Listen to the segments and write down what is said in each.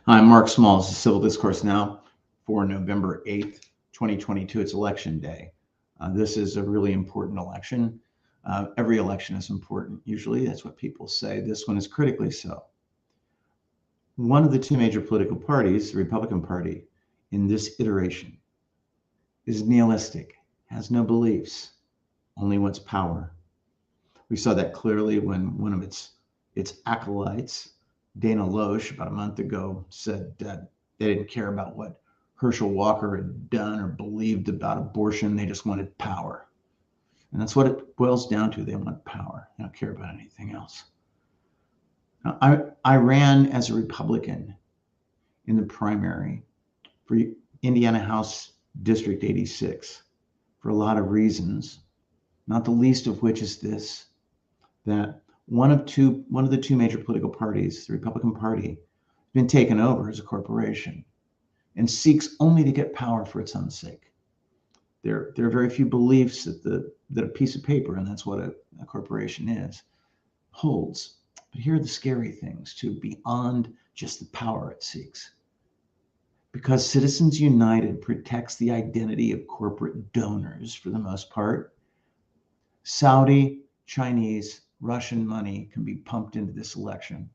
I'm Mark Smalls, the Civil Discourse Now for November 8th, 2022. It's Election Day. This is a really important election. Every election is important, usually. That's what people say. This one is critically so. One of the two major political parties, the Republican Party, in this iteration is nihilistic, has no beliefs, only wants power. We saw that clearly when one of its acolytes, Dana Loesch, about a month ago, said that they didn't care about what Herschel Walker had done or believed about abortion. They just wanted power. And that's what it boils down to. They want power. They don't care about anything else. Now, I ran as a Republican in the primary for Indiana House District 86 for a lot of reasons, not the least of which is this, that one of the two major political parties, the Republican Party, has been taken over as a corporation and seeks only to get power for its own sake. There are very few beliefs that a piece of paper, and that's what a corporation is, holds. But here are the scary things too, beyond just the power it seeks. Because Citizens United protects the identity of corporate donors for the most part, Saudi, Chinese, Russian money can be pumped into this election.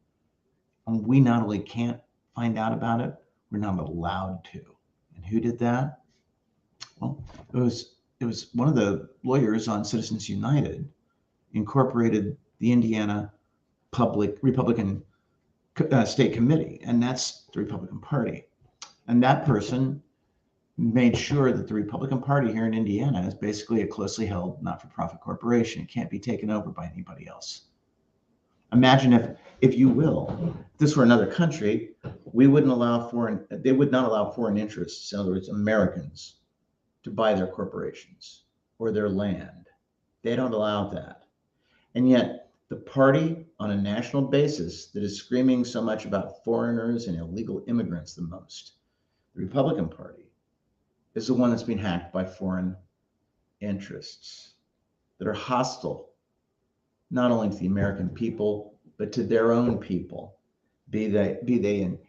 And we not only can't find out about it, we're not allowed to. And who did that? Well, it was one of the lawyers on Citizens United incorporated the Indiana Republican State Committee, and that's the Republican Party. And that person made sure that the Republican Party here in Indiana is basically a closely held not-for-profit corporation. It can't be taken over by anybody else. Imagine if you will, if this were another country, they would not allow foreign interests, in other words, Americans, to buy their corporations or their land. They don't allow that. And yet the party on a national basis that is screaming so much about foreigners and illegal immigrants the most, the Republican Party, is the one that's been hacked by foreign interests that are hostile, not only to the American people, but to their own people, be they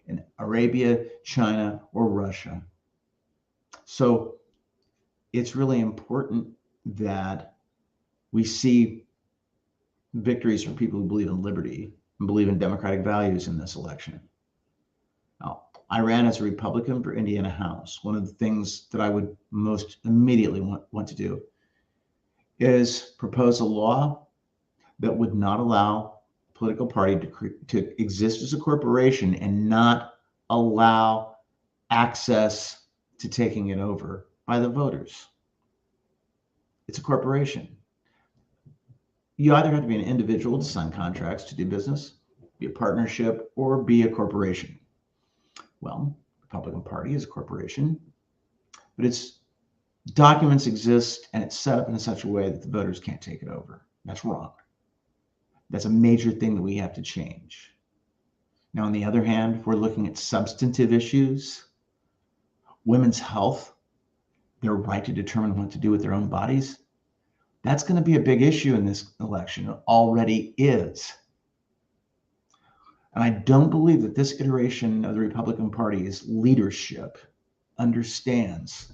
in Arabia, China, or Russia. So it's really important that we see victories for people who believe in liberty and believe in democratic values in this election. Now, I ran as a Republican for Indiana House. One of the things that I would most immediately want to do is propose a law that would not allow a political party to exist as a corporation and not allow access to taking it over by the voters. It's a corporation. You either have to be an individual to sign contracts to do business, be a partnership, or be a corporation. Well, the Republican Party is a corporation, but its documents exist and it's set up in such a way that the voters can't take it over. That's wrong. That's a major thing that we have to change. Now, on the other hand, if we're looking at substantive issues, women's health, their right to determine what to do with their own bodies, that's going to be a big issue in this election. It already is. And I don't believe that this iteration of the Republican Party's leadership understands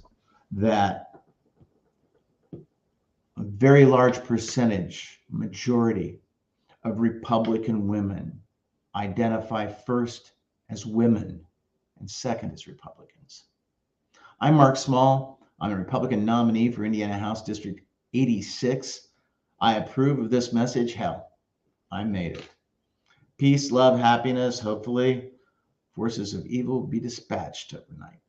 that a very large majority of Republican women identify first as women and second as Republicans. I'm Mark Small. I'm a Republican nominee for Indiana House District 86. I approve of this message. Hell, I made it. Peace, love, happiness. Hopefully, forces of evil will be dispatched overnight.